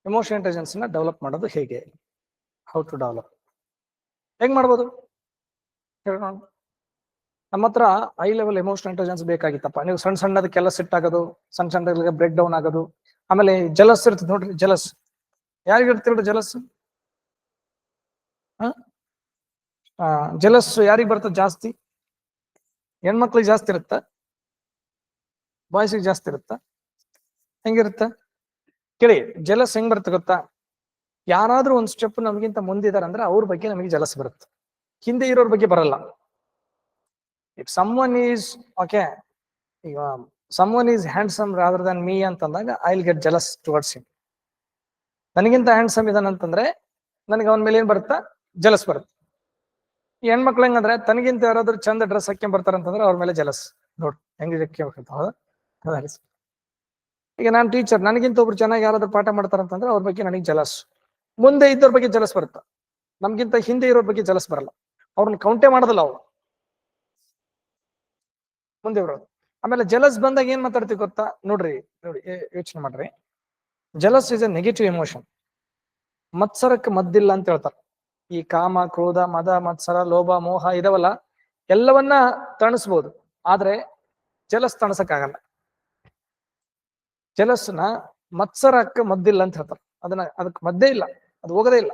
Emotional intelligence ನ develop ಮಾಡೋದು ಹೇಗೆ? ಹೌ ಟು ಡೆವಲಪ್, ಹೆಂಗ್ ಮಾಡ್ಬೋದು ಹೇಳೋಣ. ನಮ್ಮ ಹತ್ರ ಹೈ ಲೆವೆಲ್ ಎಮೋಷನಲ್ ಇಂಟೆಲಿಜೆನ್ಸ್ ಬೇಕಾಗಿತ್ತಪ್ಪ. ನೀವು ಸಣ್ಣ ಸಣ್ಣದಕ್ಕೆಲ್ಲ ಸಿಟ್ ಆಗೋದು, ಸಣ್ಣ ಸಣ್ಣದಕ್ಕೆ ಬ್ರೇಕ್ ಡೌನ್ ಆಗೋದು, ಆಮೇಲೆ ಜಲಸ್ ಇರ್ತದೆ ನೋಡ್ರಿ. Jealous ಯಾರಿಗಿರ್ತಿಲ್ರಿ jealous? ಜಲಸ್ ಯಾರಿಗ್ ಬರ್ತದೆ ಜಾಸ್ತಿ? ಹೆಣ್ಮಕ್ಳಿಗೆ ಜಾಸ್ತಿ ಇರುತ್ತ, ಬಾಯ್ಸಿಗೆ ಜಾಸ್ತಿ ಇರುತ್ತ? ಹೆಂಗಿರುತ್ತ ಕೇಳಿ. ಜಲಸ್ ಹೆಂಗ್ ಬರುತ್ತೆ ಗೊತ್ತಾ? ಯಾರಾದ್ರೂ ಒಂದ್ ಸ್ಟೆಪ್ ನಮಗಿಂತ ಮುಂದಿದಾರೆ ಅಂದ್ರೆ ಅವ್ರ ಬಗ್ಗೆ ನಮಗೆ ಜಲಸ್ ಬರುತ್ತೆ, ಹಿಂದೆ ಇರೋರ್ ಬಗ್ಗೆ ಬರಲ್ಲ. ಇಫ್ ಸಮ್ವನ್ ಈಸ್ ಓಕೆ, ಈಗ someone is handsome rather than me ಅಂತಂದಾಗ I will get jealous towards him. ನನಗಿಂತ ಹ್ಯಾಂಡ್ಸಮ್ ಇದಾನಂತಂದ್ರೆ ನನಗೆ ಅವನ ಮೇಲೆ ಏನ್ ಬರುತ್ತಾ? ಜಲಸ್ ಬರುತ್ತೆ. ಈ ಹೆಣ್ಮಕ್ಳು ಹೆಂಗಂದ್ರೆ ತನಗಿಂತ ಯಾರಾದ್ರೂ ಚಂದ ಡ್ರೆಸ್ ಹಾಕ್ಕೊಂಡ್ ಬರ್ತಾರಂತಂದ್ರೆ ಅವ್ರ ಮೇಲೆ ಜಲಸ್. ನೋಡ್ ಹೆಂಗೆ ಹೌದಾ? ಈಗ ನಾನ್ ಟೀಚರ್, ನನಗಿಂತ ಒಬ್ರು ಚೆನ್ನಾಗಿ ಯಾರಾದ್ರೂ ಪಾಠ ಮಾಡ್ತಾರಂತಂದ್ರೆ ಅವ್ರ ಬಗ್ಗೆ ನನಗೆ ಜಲಸ್. ಮುಂದೆ ಇದ್ದವ್ರ ಬಗ್ಗೆ ಜಲಸ್ ಬರುತ್ತ, ನಮ್ಗಿಂತ ಹಿಂದೆ ಇರೋರ್ ಬಗ್ಗೆ ಜಲಸ್ ಬರಲ್ಲ. ಅವ್ರನ್ನ ಕೌಂಟೇ ಮಾಡೋದಿಲ್ಲ ಅವ್ರು, ಮುಂದೆ ಇರೋದು. ಆಮೇಲೆ ಜಲಸ್ ಬಂದಾಗ ಏನ್ ಮಾತಾಡ್ತೀವಿ ಗೊತ್ತಾ? ನೋಡಿ ಯೋಚನೆ ಮಾಡ್ರಿ. Jealous is a negative emotion. ಮತ್ಸರಕ್ಕೆ ಮದ್ದಿಲ್ಲ ಅಂತ ಹೇಳ್ತಾರೆ. ಈ ಕಾಮ, ಕ್ರೋಧ, ಮದ, ಮತ್ಸರ, ಲೋಭ, ಮೋಹ ಇದಾವಲ್ಲ, ಎಲ್ಲವನ್ನ ತಣಿಸ್ಬೋದು, ಆದ್ರೆ ಜಲಸ್ ತಣಸಕ್ಕಾಗಲ್ಲ. ಜಲಸ್ನ ಮತ್ಸರಕ್ಕೆ ಮದ್ದಿಲ್ಲ ಅಂತ ಹೇಳ್ತಾರೆ. ಅದಕ್ಕೆ ಮದ್ದೇ ಇಲ್ಲ, ಅದು ಹೋಗದೇ ಇಲ್ಲ.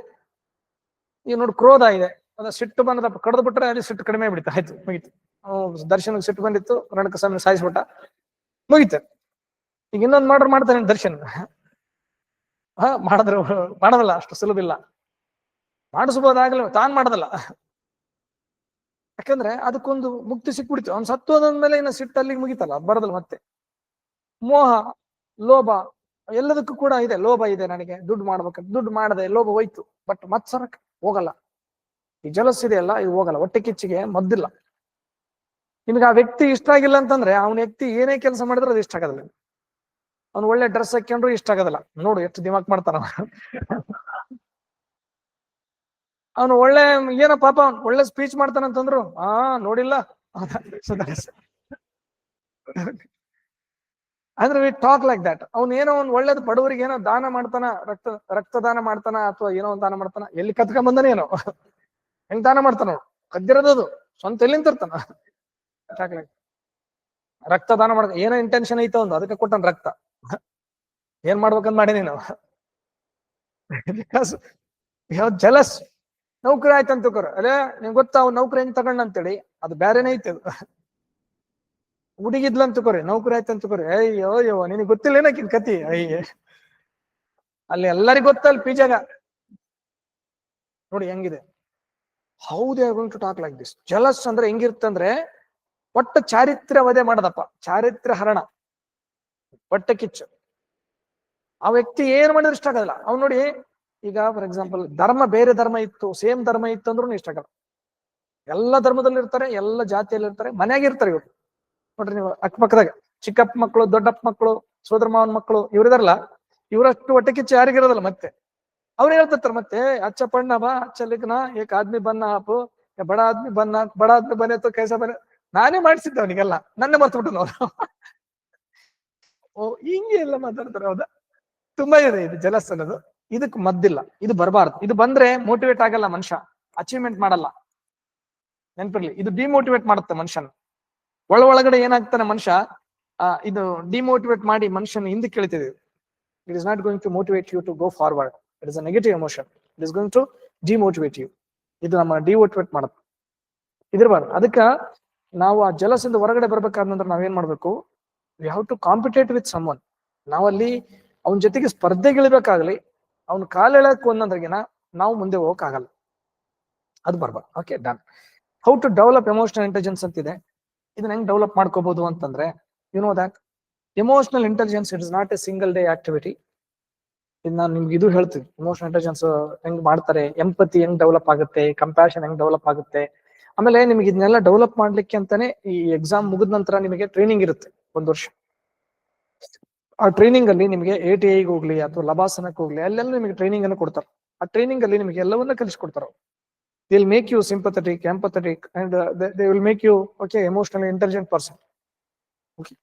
ಈಗ ನೋಡಿ, ಕ್ರೋಧ ಇದೆ, ಅದ ಸಿಟ್ಟು ಬಂದದಪ್ಪ, ಕಡ್ದು ಬಿಟ್ರೆ ಅಲ್ಲಿ ಸಿಟ್ಟು ಕಡಿಮೆ ಬಿಡುತ್ತೆ, ಆಯ್ತು ಮುಗೀತು. ದರ್ಶನ್ ಸಿಟ್ಟು ಬಂದಿತ್ತು, ರಣಕ ಸ್ವಾಮಿ ಸಾಯಿಸ್ಬಿಟ್ಟ, ಮುಗೀತು. ಈಗ ಇನ್ನೊಂದು ಮಾಡ್ತಾನೆ ದರ್ಶನ್. ಮಾಡೋದಲ್ಲ, ಅಷ್ಟು ಸುಲಭ ಇಲ್ಲ. ಮಾಡಿಸ್ಬೋದಾಗ್ಲಿ, ತಾನ್ ಮಾಡೋದಲ್ಲ. ಯಾಕಂದ್ರೆ ಅದಕ್ಕೊಂದು ಮುಕ್ತಿ ಸಿಕ್ಬಿಡ್ತು. ಅವ್ನು ಸತ್ತು ಹೋದ್ಮೇಲೆ ಇನ್ನು ಸಿಟ್ಟು ಅಲ್ಲಿಗೆ ಮುಗಿತಲ್ಲ, ಬರೋದಲ್ಲ ಮತ್ತೆ. ಮೋಹ, ಲೋಭ, ಎಲ್ಲದಕ್ಕೂ ಕೂಡ ಇದೆ. ಲೋಭ ಇದೆ, ನನಗೆ ದುಡ್ಡು ಮಾಡ್ಬೇಕು, ದುಡ್ಡು ಮಾಡದೆ ಲೋಭ ಹೋಯ್ತು. ಬಟ್ ಮತ್ಸರಕ್ಕೆ ಹೋಗಲ್ಲ. ಈ ಜಲಸ್ ಇದೆಯಲ್ಲ, ಇದು ಹೋಗಲ್ಲ. ಹೊಟ್ಟೆ ಕಿಚ್ಚಿಗೆ ಮದ್ದಿಲ್ಲ. ನಿಮ್ಗೆ ಆ ವ್ಯಕ್ತಿ ಇಷ್ಟ ಆಗಿಲ್ಲ ಅಂತಂದ್ರೆ ಅವನ ವ್ಯಕ್ತಿ ಏನೇ ಕೆಲಸ ಮಾಡಿದ್ರು ಅದು ಇಷ್ಟ ಆಗೋದಿಲ್ಲ. ಅವ್ನು ಒಳ್ಳೆ ಡ್ರೆಸ್ ಹಾಕೊಂಡ್ರು ಇಷ್ಟ ಆಗೋದಿಲ್ಲ. ನೋಡು ಎಷ್ಟು ದಿಮಾಕ್ ಮಾಡ್ತಾನ ಅವನು. ಒಳ್ಳೆ ಏನೋ ಪಾಪ ಒಳ್ಳೆ ಸ್ಪೀಚ್ ಮಾಡ್ತಾನಂತಂದ್ರು ನೋಡಿಲ್ಲ ಅಂದ್ರೆ ವಿ ಟಾಕ್ ಲೈಕ್ ದಟ್. ಅವ್ನು ಏನೋ ಒಂದು ಒಳ್ಳೇದು ಬಡವರಿಗೆ ಏನೋ ದಾನ ಮಾಡ್ತಾನ, ರಕ್ತದಾನ ಮಾಡ್ತಾನ, ಅಥವಾ ಏನೋ ಒಂದು ದಾನ ಮಾಡ್ತಾನ. ಎಲ್ಲಿ ಕತ್ಕೊಂಡ್ ಬಂದಾನೆ ಏನೋ, ಹೆಂಗ್ ದಾನ ಮಾಡ್ತಾನ, ಕದ್ದಿರೋದು ಸ್ವಂತ ಎಲ್ಲಿಂದ ತರ್ತಾನ. ರಕ್ತದಾನ ಮಾಡ ಏನೋ ಇಂಟೆನ್ಷನ್ ಐತ ಒಂದು, ಅದಕ್ಕೆ ಕೊಟ್ಟನ್ ರಕ್ತ. ಏನ್ ಮಾಡ್ಬೇಕಂತ ಮಾಡಿ ನೀನು. Because jealous. ನೌಕರಿ ಆಯ್ತಂತ ಅಲ್ಲೇ ನಿಂಗೆ ಗೊತ್ತಾ ಅವ್ನು ನೌಕರಿ ಹೆಂಗ್ ತಗೊಂಡ ಅಂತೇಳಿ, ಅದು ಬೇರೆನೇ ಐತೆ. ಅದು ಹುಡುಗಿದ್ಲ ಅಂತಕೋರಿ, ನೌಕರಿ ಆಯ್ತಂತ ತಗೋರಿ, ಅಯ್ಯೋ ನಿನಗೆ ಗೊತ್ತಿಲ್ಲ ಏನಕ್ಕಿನ್ ಕತಿ. ಅಯ್ಯ, ಅಲ್ಲಿ ಎಲ್ಲರಿಗೂ ಗೊತ್ತಲ್ಲಿ ಪಿಜಾಗ ನೋಡಿ ಹೆಂಗಿದೆ. How they are going to talk like this. Jealous ಅಂದ್ರೆ ಹೆಂಗಿರ್ತಂದ್ರೆ ಒಟ್ಟ ಚಾರಿತ್ರ್ಯ ವಧೆ ಮಾಡದಪ್ಪ, ಚಾರಿತ್ರ್ಯ ಹರಣ, ಹೊಟ್ಟೆ ಕಿಚ್ಚು. ಆ ವ್ಯಕ್ತಿ ಏನ್ ಮಾಡಿದ್ರೆ ಇಷ್ಟ ಆಗಲ್ಲ. ಅವ್ನು ನೋಡಿ, ಈಗ ಫಾರ್ ಎಕ್ಸಾಂಪಲ್ ಧರ್ಮ, ಬೇರೆ ಧರ್ಮ ಇತ್ತು, ಸೇಮ್ ಧರ್ಮ ಇತ್ತು ಅಂದ್ರೂ ಇಷ್ಟ ಆಗಲ್ಲ. ಎಲ್ಲ ಧರ್ಮದಲ್ಲಿ ಇರ್ತಾರೆ, ಎಲ್ಲ ಜಾತಿಯಲ್ಲಿ ಇರ್ತಾರೆ, ಮನ್ಯಾಗ ಇರ್ತಾರೆ ಇವ್ರು. ನೋಡ್ರಿ ನೀವು ಅಕ್ಕಪಕ್ಕದಾಗ ಚಿಕ್ಕಪ್ಪ ಮಕ್ಕಳು, ದೊಡ್ಡಪ್ಪ ಮಕ್ಕಳು, ಸೋದರ ಮಾವನ ಮಕ್ಕಳು ಇವ್ರಿದಾರಲ್ಲ, ಇವರಷ್ಟು ಹೊಟ್ಟೆ ಕಿಚ್ಚು ಯಾರಿಗಿರೋದಲ್ಲ. ಮತ್ತೆ ಅವ್ರು ಹೇಳ್ತಿರ್ತಾರೆ ಮತ್ತೆ, ಅಚ್ಚ ಪಣ್ಣ ಬಾ, ಅಚ್ಚ ಲಿಗ್ನ, ಏಕ್ ಆದ್ಮಿ ಬನ್ನ ಹಾಪು, ಬಡ ಆದ್ಮಿ ಬನೆ ಕೈಸ ಬನೆ. ನಾನೇ ಮಾಡಿಸಿದ್ದೆ ಅವನಿಗೆಲ್ಲ, ನನ್ನೇ ಮರ್ತ್ಬಿಟ್ಟು ಅವ್ರು. ಹಿಂಗೆ ಎಲ್ಲ ಮಾತಾಡ್ತಾರೆ. ಹೌದಾ? ತುಂಬಾ ಇದೆ ಇದು ಜಲಸ್ ಅನ್ನೋದು. ಇದಕ್ ಮದ್ದಿಲ್ಲ, ಇದು ಬರಬಾರ್ದು. ಇದು ಬಂದ್ರೆ ಮೋಟಿವೇಟ್ ಆಗಲ್ಲ ಮನುಷ್ಯ, ಅಚೀವ್ಮೆಂಟ್ ಮಾಡಲ್ಲ. ನೆನ್ಪಿರ್ಲಿ, ಇದು ಡಿಮೋಟಿವೇಟ್ ಮಾಡುತ್ತೆ ಮನುಷ್ಯನ. ಒಳಗಡೆ ಏನಾಗ್ತಾನೆ ಮನುಷ್ಯ, ಇದು ಡಿಮೋಟಿವೇಟ್ ಮಾಡಿ ಮನುಷ್ಯನ ಹಿಂದಕ್ಕೆ ಕೇಳ್ತಿದ್ದೀವಿ. It is not going to motivate you to go forward. It is a negative emotion. It is going to demotivate you. ಇದು ನಮ್ಮ ಡಿಮೋಟಿವೇಟ್ ಮಾಡುತ್ತೆ, ಇದಿರಬಾರ್ದು. ಅದಕ್ಕೆ ನಾವು ಆ ಜಲಸಿಂದ ಹೊರಗಡೆ ಬರ್ಬೇಕಾದ ನಂತರ ನಾವೇನ್ ಮಾಡ್ಬೇಕು? We have to compete with someone. ನಾವಲ್ಲಿ ಅವನ ಜೊತೆಗೆ ಸ್ಪರ್ಧೆಗಿಳಿಬೇಕಾಗ್ಲಿ, ಅವ್ನ ಕಾಲೆಳಕ್ ಒಂದೊಂದ್ರಿಗಿನ ನಾವು ಮುಂದೆ ಹೋಗಕ್ ಆಗಲ್ಲ. ಅದು ಬರ್ಬಾರ್ದು. Okay, done. How to develop emotional intelligence ಅಂತಿದೆ. ಇದನ್ನ ಹೆಂಗ್ ಡೆವಲಪ್ ಮಾಡ್ಕೋಬಹುದು ಅಂತಂದ್ರೆ, you know that emotional intelligence it is not a single day activity. ಇದು ನಾನು ನಿಮ್ಗೆ ಇದು ಹೇಳ್ತೀನಿ, ಎಮೋಷನಲ್ ಇಂಟೆಲಿಜೆನ್ಸ್ ಹೆಂಗ್ ಮಾಡ್ತಾರೆ, ಎಂಪತಿ ಹೆಂಗ್ ಡೆವಲಪ್ ಆಗುತ್ತೆ, ಕಂಪ್ಯಾಷನ್ ಹೆಂಗ್ ಡೆವಲಪ್ ಆಗುತ್ತೆ. ಆಮೇಲೆ ನಿಮ್ಗೆ ಇದನ್ನೆಲ್ಲ ಡೆವಲಪ್ ಮಾಡ್ಲಿಕ್ಕೆ ಅಂತಾನೆ ಈ ಎಕ್ಸಾಮ್ ಮುಗಿದ ನಂತರ ನಿಮಗೆ ಟ್ರೈನಿಂಗ್ ಇರುತ್ತೆ 1 ವರ್ಷ. ಆ ಟ್ರೈನಿಂಗ್ ಅಲ್ಲಿ ನಿಮಗೆ ATI ಹೋಗ್ಲಿ ಅಥವಾ ಲಬಾಸನಕ್ಕೆ ಹೋಗ್ಲಿ, ಅಲ್ಲೆಲ್ಲ ನಿಮಗೆ ಟ್ರೈನಿಂಗ್ ಅನ್ನು ಕೊಡ್ತಾರೆ. ಆ ಟ್ರೈನಿಂಗ್ ಅಲ್ಲಿ ನಿಮಗೆ ಎಲ್ಲವನ್ನ ಕಲಿಸ್ಕೊಡ್ತಾರೆ. They will make you sympathetic, empathetic, and they will make you emotionally intelligent person. Okay,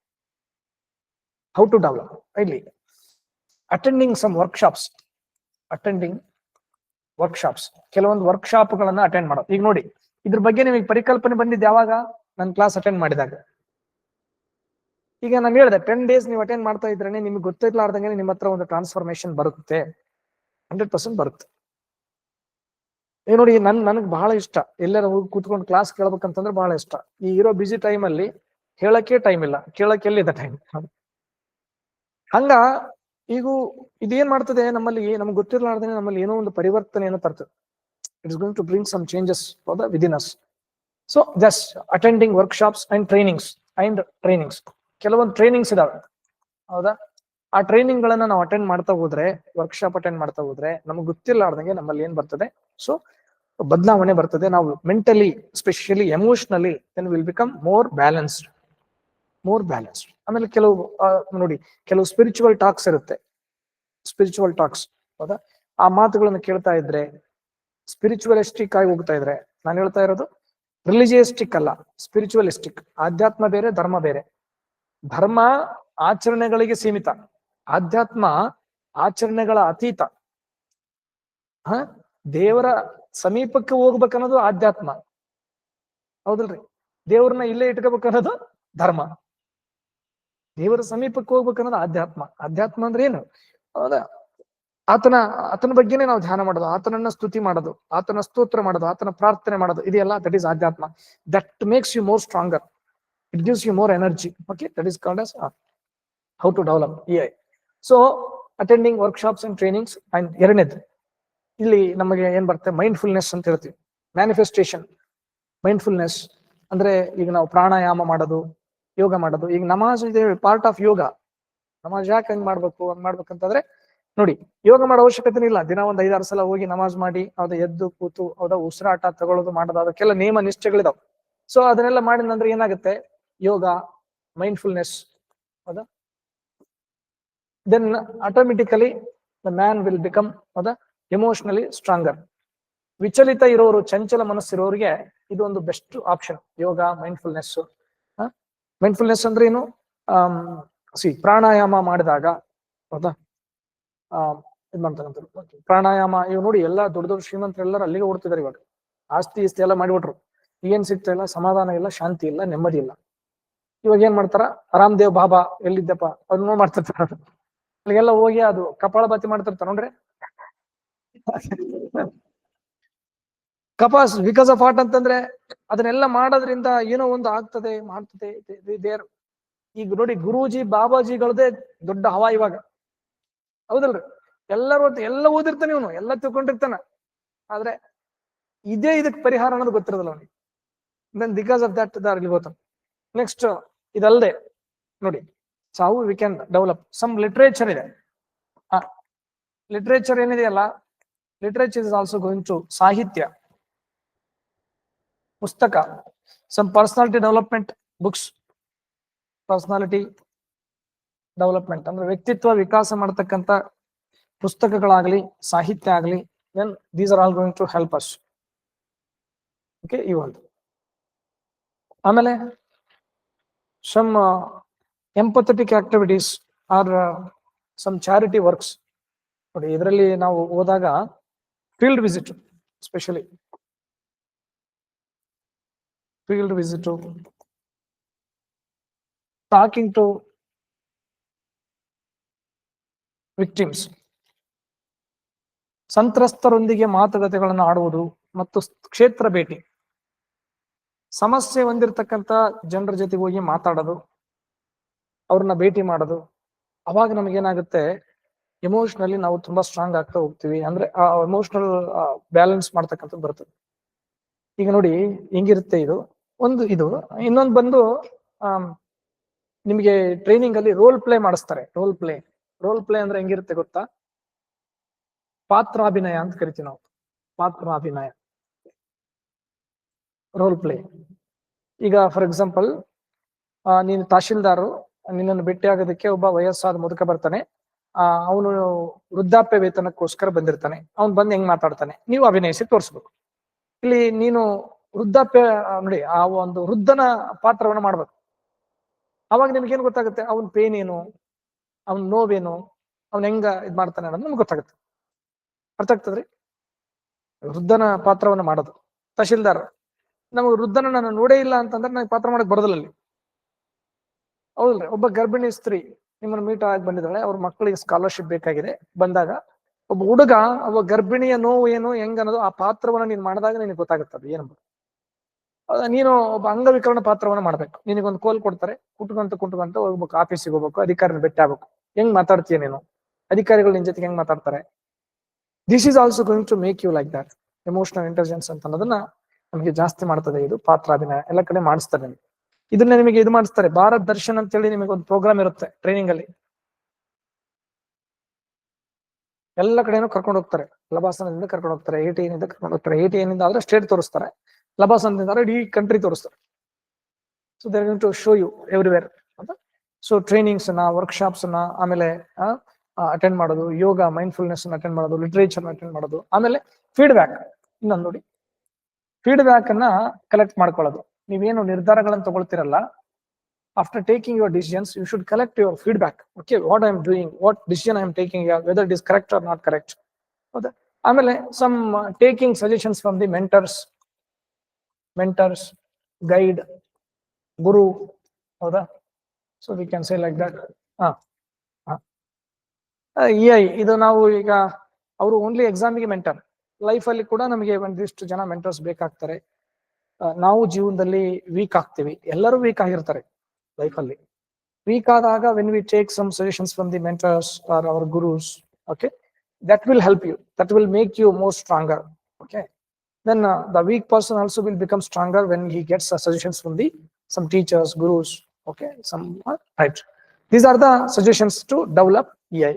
how to develop ಇಲ್ಲಿ attending some workshops. Attending workshops, ಕೆಲವೊಂದು ವರ್ಕ್ಶಾಪ್ಗಳನ್ನ ಅಟೆಂಡ್ ಮಾಡೋದು. ಈಗ ನೋಡಿ, ಇದ್ರ ಬಗ್ಗೆ ನಿಮಗೆ ಪರಿಕಲ್ಪನೆ ಬಂದಿದ್ದು ಯಾವಾಗ? ನನ್ನ ಕ್ಲಾಸ್ ಅಟೆಂಡ್ ಮಾಡಿದಾಗ. ಈಗ ನಾನು ಹೇಳಿದೆ 10 days ನೀವು ಅಟೆಂಡ್ ಮಾಡ್ತಾ ಇದ್ರೆ ನಿಮ್ಗೆ ಗೊತ್ತಿರ್ಲಾರ್ದಂಗೆ ನಿಮ್ಮ ಹತ್ರ ಒಂದು ಟ್ರಾನ್ಸ್ಫಾರ್ಮೇಶನ್ ಬರುತ್ತೆ, 100% ಬರುತ್ತೆ. ನೋಡಿ, ನನಗೆ ಬಹಳ ಇಷ್ಟ ಎಲ್ಲರ ಹೋಗಿ ಕೂತ್ಕೊಂಡು ಕ್ಲಾಸ್ ಕೇಳ್ಬೇಕಂತಂದ್ರೆ ಬಹಳ ಇಷ್ಟ. ಈ ಇರೋ ಬಿಸಿ ಟೈಮ್ ಅಲ್ಲಿ ಹೇಳಕ್ಕೆ ಟೈಮ್ ಇಲ್ಲ, ಕೇಳಕ್ಕೆ ಎಲ್ಲಿದೆ ಟೈಮ್? ಹಂಗ ಈಗ ಇದೇನ್ ಮಾಡ್ತದೆ ನಮ್ಮಲ್ಲಿ, ನಮ್ಗೆ ಗೊತ್ತಿರ್ಲಾರ್ದೇನೆ ನಮ್ಮಲ್ಲಿ ಏನೋ ಒಂದು ಪರಿವರ್ತನೆಯನ್ನು ತರ್ತದೆ. It's going to bring some changes for the within us. So just attending workshops and trainings. ಕೆಲವೊಂದು ಟ್ರೈನಿಂಗ್ಸ್ ಇದಾವೆ, ಹೌದಾ? ಆ ಟ್ರೈನಿಂಗ್ ಗಳನ್ನ ನಾವು ಅಟೆಂಡ್ ಮಾಡ್ತಾ ಹೋದ್ರೆ, ವರ್ಕ್ಶಾಪ್ ಅಟೆಂಡ್ ಮಾಡ್ತಾ ಹೋದ್ರೆ, ನಮ್ಗೆ ಗೊತ್ತಿರ್ಲಾರ್ದಂಗೆ ನಮ್ಮಲ್ಲಿ ಏನ್ ಬರ್ತದೆ? ಸೊ ಬದಲಾವಣೆ ಬರ್ತದೆ. ನಾವು mentally, specially emotionally then will become more balanced. ಆಮೇಲೆ ನೋಡಿ, ಕೆಲವು ಸ್ಪಿರಿಚುವಲ್ ಟಾಕ್ಸ್ ಇರುತ್ತೆ, ಹೌದಾ? ಆ ಮಾತುಗಳನ್ನು ಕೇಳ್ತಾ ಇದ್ರೆ ಸ್ಪಿರಿಚುವಲಿಸ್ಟಿಕ್ ಆಗಿ ಹೋಗ್ತಾ ಇದ್ರೆ, ನಾನು ಹೇಳ್ತಾ ಇರೋದು ರಿಲಿಜಿಯಸ್ಟಿಕ್ ಅಲ್ಲ, ಸ್ಪಿರಿಚುವಲಿಸ್ಟಿಕ್. ಆಧ್ಯಾತ್ಮ ಬೇರೆ, ಧರ್ಮ ಬೇರೆ. ಧರ್ಮ ಆಚರಣೆಗಳಿಗೆ ಸೀಮಿತ, ಆಧ್ಯಾತ್ಮ ಆಚರಣೆಗಳ ಅತೀತ. ದೇವರ ಸಮೀಪಕ್ಕೆ ಹೋಗ್ಬೇಕನ್ನೋದು ಆಧ್ಯಾತ್ಮ, ಹೌದಲ್ರಿ? ದೇವ್ರನ್ನ ಇಲ್ಲೇ ಇಟ್ಕೋಬೇಕನ್ನೋದು ಧರ್ಮ. ದೇವರ ಸಮೀಪಕ್ಕೆ ಹೋಗ್ಬೇಕನ್ನೋದು ಆಧ್ಯಾತ್ಮ ಅಂದ್ರೆ ಏನು? ಹೌದಾ? ಆತನ ಬಗ್ಗೆನೇ ನಾವು ಧ್ಯಾನ ಮಾಡೋದು, ಆತನನ್ನ ಸ್ತುತಿ ಮಾಡೋದು, ಆತನ ಸ್ತೋತ್ರ ಮಾಡೋದು, ಆತನ ಪ್ರಾರ್ಥನೆ ಮಾಡೋದು, ಇದೆಲ್ಲ ದಟ್ ಈಸ್ ಆಧ್ಯಾತ್ಮ. That makes you more stronger, it gives you more energy. Okay, that is called as how to develop EI. So attending workshops and trainings. And ಎರಡನೇದು, ಇಲ್ಲಿ ನಮಗೆ ಏನ್ ಬರುತ್ತೆ? ಮೈಂಡ್ಫುಲ್ನೆಸ್ ಅಂತ ಹೇಳ್ತೀವಿ, ಮ್ಯಾನಿಫೆಸ್ಟೇಷನ್. ಮೈಂಡ್ಫುಲ್ನೆಸ್ ಅಂದ್ರೆ ಈಗ ನಾವು ಪ್ರಾಣಾಯಾಮ ಮಾಡೋದು, ಯೋಗ ಮಾಡೋದು. ಈಗ ನಮಾಜ್ ಇದೆ ಪಾರ್ಟ್ ಆಫ್ ಯೋಗ. ನಮಾಜ್ ಯಾಕೆ ಹಂಗ್ ಮಾಡ್ಬೇಕಂತಂದ್ರೆ, ನೋಡಿ, ಯೋಗ ಮಾಡೋ ಅವಶ್ಯಕತೆ ಇಲ್ಲ. ದಿನ ಒಂದ್ 5-6 ಸಲ ಹೋಗಿ ನಮಾಜ್ ಮಾಡಿ, ಹೌದಾ, ಎದ್ದು ಕೂತು, ಹೌದಾ, ಉಸಿರಾಟ ತಗೊಳ್ಳೋದು ಮಾಡೋದು, ಅದಕ್ಕೆಲ್ಲ ನಿಯಮ ನಿಷ್ಠೆಗಳಿದಾವೆ. ಸೊ ಅದನ್ನೆಲ್ಲ ಮಾಡಿದಂದ್ರೆ ಏನಾಗುತ್ತೆ? ಯೋಗ, ಮೈಂಡ್ಫುಲ್ನೆಸ್, ಹೌದಾ, then automatically the man will become, ಹೌದಾ, ಎಮೋಷನಲಿ ಸ್ಟ್ರಾಂಗರ್. ವಿಚಲಿತ ಇರೋರು, ಚಂಚಲ ಮನಸ್ಸಿರೋರಿಗೆ ಇದು ಒಂದು best option, yoga, mindfulness. Mindfulness ಅಂದ್ರೆ ಏನು? ಪ್ರಾಣಾಯಾಮ ಮಾಡಿದಾಗ, ಹೌದಾ, ಇದ್ ಮಾಡ್ತಕ್ಕಂಥ ಪ್ರಾಣಾಯಾಮ. ಇವ್ ನೋಡಿ, ಎಲ್ಲಾ ದೊಡ್ಡ ಶ್ರೀಮಂತರೆಲ್ಲರೂ ಅಲ್ಲಿಗೆ ಓಡ್ತಿದಾರೆ ಇವಾಗ. ಆಸ್ತಿ ಎಲ್ಲ ಮಾಡಿಬಿಟ್ರು, ಏನ್ ಸಿಗ್ತಾ ಇಲ್ಲ, ಸಮಾಧಾನ ಇಲ್ಲ, ಶಾಂತಿ ಇಲ್ಲ, ನೆಮ್ಮದಿ ಇಲ್ಲ. ಇವಾಗ ಏನ್ ಮಾಡ್ತಾರ? ರಾಮದೇವ್ ಬಾಬಾ ಎಲ್ಲಿದ್ದಪ್ಪ ಅದನ್ನೋ ಮಾಡ್ತಿರ್ತಾರ, ಅಲ್ಲಿಗೆಲ್ಲ ಹೋಗಿ ಅದು ಕಪಾಳಭಾತಿ ಮಾಡ್ತಿರ್ತಾರ ನೋಡ್ರಿ. ಕಪಾಸ್ ಬಿಕಾಸ್ ಆಫ್ ಆರ್ಟ್ ಅಂತಂದ್ರೆ ಅದನ್ನೆಲ್ಲ ಮಾಡೋದ್ರಿಂದ ಏನೋ ಒಂದು ಮಾಡ್ತದೆ. ಈಗ ನೋಡಿ, ಗುರೂಜಿ ಬಾಬಾಜಿಗಳದೇ ದೊಡ್ಡ ಹವಾ ಇವಾಗ, ಹೌದಲ್ರಿ? ಎಲ್ಲ ಓದಿರ್ತಾನೆ ಇವನು, ಎಲ್ಲ ತಿಳ್ಕೊಂಡಿರ್ತಾನ, ಆದ್ರೆ ಇದಕ್ಕೆ ಪರಿಹಾರ ಅನ್ನೋದು ಗೊತ್ತಿರೋದಿಲ್ಲ ಅವನಿಗೆ. ದೆನ್ ಬಿಕಾಸ್ ಆಫ್ ದಟ್ ಅಲ್ಲಿ ಗೊತ್ತ. ನೆಕ್ಸ್ಟ್, ಇದಲ್ಲದೆ ನೋಡಿ, how we can develop some literature ಇದೆ. ಲಿಟ್ರೇಚರ್ ಏನಿದೆಯಲ್ಲ, literature is also going to ಸಾಹಿತ್ಯ, ಪುಸ್ತಕ, some personality development books. Personality development ಅಂದ್ರೆ ವ್ಯಕ್ತಿತ್ವ ವಿಕಾಸ ಮಾಡತಕ್ಕಂತ ಪುಸ್ತಕಗಳಾಗಲಿ, ಸಾಹಿತ್ಯ ಆಗಲಿ, then these are all going to help us. Okay, ಈ ಒಂದು. ಆಮೇಲೆ some empathetic activities or some charity works. ನೋಡಿ, ಇದರಲ್ಲಿ ನಾವು ಹೋದಾಗ field visit, specially field visit, talking to victims, ಸಂತ್ರಸ್ತರೊಂದಿಗೆ ಮಾತುಕತೆಗಳನ್ನು ಆಡುವುದು ಮತ್ತು ಕ್ಷೇತ್ರ ಭೇಟಿ. ಸಮಸ್ಯೆ ಹೊಂದಿರತಕ್ಕಂತ ಜನರ ಜೊತೆಗೆ ಹೋಗಿ ಮಾತಾಡೋದು, ಅವ್ರನ್ನ ಭೇಟಿ ಮಾಡೋದು. ಅವಾಗ ನಮಗೇನಾಗುತ್ತೆ? ಎಮೋಷನಲಿ ನಾವು ತುಂಬಾ ಸ್ಟ್ರಾಂಗ್ ಆಗ್ತಾ ಹೋಗ್ತೀವಿ. ಅಂದ್ರೆ ಆ ಎಮೋಷನಲ್ ಬ್ಯಾಲೆನ್ಸ್ ಮಾಡ್ತಕ್ಕಂಥದ್ದು ಬರ್ತದೆ. ಈಗ ನೋಡಿ ಹೆಂಗಿರುತ್ತೆ ಇದು ಇನ್ನೊಂದು ಬಂದು ನಿಮಗೆ ಟ್ರೈನಿಂಗ್ ಅಲ್ಲಿ ರೋಲ್ ಪ್ಲೇ ಮಾಡಿಸ್ತಾರೆ. ರೋಲ್ ಪ್ಲೇ ಅಂದ್ರೆ ಹೆಂಗಿರುತ್ತೆ ಗೊತ್ತಾ? ಪಾತ್ರಾಭಿನಯ ಅಂತ ಕರಿತೀವಿ ನಾವು. ಪಾತ್ರಾಭಿನಯ, ರೋಲ್ ಪ್ಲೇ. ಈಗ ಫಾರ್ ಎಕ್ಸಾಂಪಲ್, ನೀನು ತಹಶೀಲ್ದಾರು, ನಿನ್ನನ್ನು ಭೇಟಿ ಆಗೋದಕ್ಕೆ ಒಬ್ಬ ವಯಸ್ಸಾದ ಮುದುಕ ಬರ್ತಾನೆ. ಅವನು ವೃದ್ಧಾಪ್ಯ ವೇತನಕ್ಕೋಸ್ಕರ ಬಂದಿರ್ತಾನೆ. ಅವ್ನು ಬಂದು ಹೆಂಗ್ ಮಾತಾಡ್ತಾನೆ, ನೀವು ಅಭಿನಯಿಸಿ ತೋರಿಸ್ಬೇಕು. ಇಲ್ಲಿ ನೀನು ವೃದ್ಧಾಪ್ಯ ನೋಡಿ, ಆ ಒಂದು ವೃದ್ಧನ ಪಾತ್ರವನ್ನು ಮಾಡ್ಬೇಕು. ಅವಾಗ ನಿಮ್ಗೇನು ಗೊತ್ತಾಗುತ್ತೆ? ಅವನ್ ಪೇನ್ ಏನು, ಅವನ್ ನೋವೇನು, ಅವ್ನ್ ಹೆಂಗ ಇದ್ ಮಾಡ್ತಾನೆ ಅನ್ನೋದು ನಮ್ಗೆ ಗೊತ್ತಾಗುತ್ತೆ. ಅರ್ಥ ಆಗ್ತದ್ರಿ? ವೃದ್ಧನ ಪಾತ್ರವನ್ನ ಮಾಡೋದು. ತಹಶೀಲ್ದಾರ್ ನಮಗೆ ವೃದ್ಧನ ನಾನು ನೋಡೇ ಇಲ್ಲ ಅಂತಂದ್ರೆ ನನಗೆ ಪಾತ್ರ ಮಾಡಕ್ ಬರೋದಿಲ್ಲ ಅಲ್ಲಿ. ಹೌದಲ್ರಿ? ಒಬ್ಬ ಗರ್ಭಿಣಿ ಸ್ತ್ರೀ ನಿಮ್ಮನ್ನ ಮೀಟ್ ಆಗಿ ಬಂದಿದ್ದಾಳೆ, ಅವ್ರ ಮಕ್ಕಳಿಗೆ ಸ್ಕಾಲರ್ಶಿಪ್ ಬೇಕಾಗಿದೆ ಬಂದಾಗ, ಒಬ್ಬ ಹುಡುಗ ಒಬ್ಬ ಗರ್ಭಿಣಿಯ ನೋವು ಏನು ಹೆಂಗ ಅನ್ನೋದು ಆ ಪಾತ್ರವನ್ನ ನೀನ್ ಮಾಡಿದಾಗ ನಿನಗೆ ಗೊತ್ತಾಗುತ್ತದೆ ಏನಂಬ. ನೀನು ಒಬ್ಬ ಅಂಗವಿಕಲನ ಪಾತ್ರವನ್ನ ಮಾಡ್ಬೇಕು. ನಿನಗೊಂದು ಕೋಲ್ ಕೊಡ್ತಾರೆ, ಕುಟ್ಕೊಂತ ಹೋಗ್ಬೇಕು, ಆಫೀಸಿಗೆ ಹೋಗ್ಬೇಕು, ಅಧಿಕಾರಿನ ಭೇಟಿ ಆಗ್ಬೇಕು. ಹೆಂಗ್ ಮಾತಾಡ್ತೀಯ ನೀನು? ಅಧಿಕಾರಿಗಳು ನಿನ್ ಜೊತೆಗೆ ಹೆಂಗ್ ಮಾತಾಡ್ತಾರೆ? This is also going to make you like that. Emotional intelligence ಅಂತ ಅನ್ನೋದನ್ನ ನಮಗೆ ಜಾಸ್ತಿ ಮಾಡ್ತದೆ ಇದು ಪಾತ್ರಾಭಿನಯ. ಎಲ್ಲ ಕಡೆ ಮಾಡಿಸ್ತಾರೆ. ಇದನ್ನ ನಿಮಗೆ ಇದು ಮಾಡಿಸ್ತಾರೆ. ಭಾರತ್ ದರ್ಶನ್ ಅಂತ ಹೇಳಿ ನಿಮಗೆ ಒಂದು ಪ್ರೋಗ್ರಾಮ್ ಇರುತ್ತೆ ಟ್ರೈನಿಂಗ್ ಅಲ್ಲಿ. ಎಲ್ಲ ಕಡೆನೂ ಕರ್ಕೊಂಡು ಹೋಗ್ತಾರೆ. ಲಬಾಸನದಿಂದ ಕರ್ಕೊಂಡು ಹೋಗ್ತಾರೆ, ATN ಇಂದ ಕರ್ಕೊಂಡು ಹೋಗ್ತಾರೆ. ATN ಇಂದ ಆದ್ರೆ ಸ್ಟೇಟ್ ತೋರಿಸ್ತಾರೆ, ಲಬಾಸನದಿಂದ ಇಡೀ ಕಂಟ್ರಿ ತೋರಿಸ್ತಾರೆ. So they are going to show you everywhere ಅಂತ. ಸೊ ಟ್ರೈನಿಂಗ್ಸ್ ನ, ವರ್ಕ್ಶಾಪ್ಸ್ ನ, ಆಮೇಲೆ ಅಟೆಂಡ್ ಮಾಡೋದು, ಯೋಗ ಮೈಂಡ್ಫುಲ್ನೆಸ್ ಅಟೆಂಡ್ ಮಾಡೋದು, ಲಿಟರೇಚರ್ ಅಟೆಂಡ್ ಮಾಡೋದು, ಆಮೇಲೆ ಫೀಡ್ಬ್ಯಾಕ್. ಇನ್ನೊಂದು ನೋಡಿ, ಫೀಡ್ಬ್ಯಾಕ್ ಅನ್ನ ಕಲೆಕ್ಟ್ ಮಾಡ್ಕೊಳ್ಳೋದು. ನೀವೇನು ನಿರ್ಧಾರಗಳನ್ನು ತಗೊಳ್ತಿರಲ್ಲ, after taking your decisions, you should collect your feedback. Okay, what I am doing, what decision I am taking, whether it is correct or not correct. Okay. ಆಮೇಲೆ some taking suggestions from the mentors, guide, guru. ಹೌದಾ? So we can say like that. EI ಇದು ನಾವು ಈಗ ಅವರು only ಎಕ್ಸಾಮಿಗೆ mentor. Life ಅಲ್ಲಿ ಕೂಡ ನಮಗೆ ಒಂದಿಷ್ಟು ಜನ ಮೆಂಟರ್ಸ್ ಬೇಕಾಗ್ತಾರೆ. ನಾವು ಜೀವನದಲ್ಲಿ ವೀಕ್ ಆಗ್ತೀವಿ, ಎಲ್ಲರೂ ವೀಕ್ ಆಗಿರ್ತಾರೆ ಲೈಫ್ ಅಲ್ಲಿ. ವೀಕ್ ಆದಾಗ when we take some suggestions from the mentors or our gurus, okay, that will help you, that will make you more stronger. Okay, then the weak person also will become stronger when he gets suggestions from the some teachers, gurus. Okay, some right. These are the suggestions to develop EI.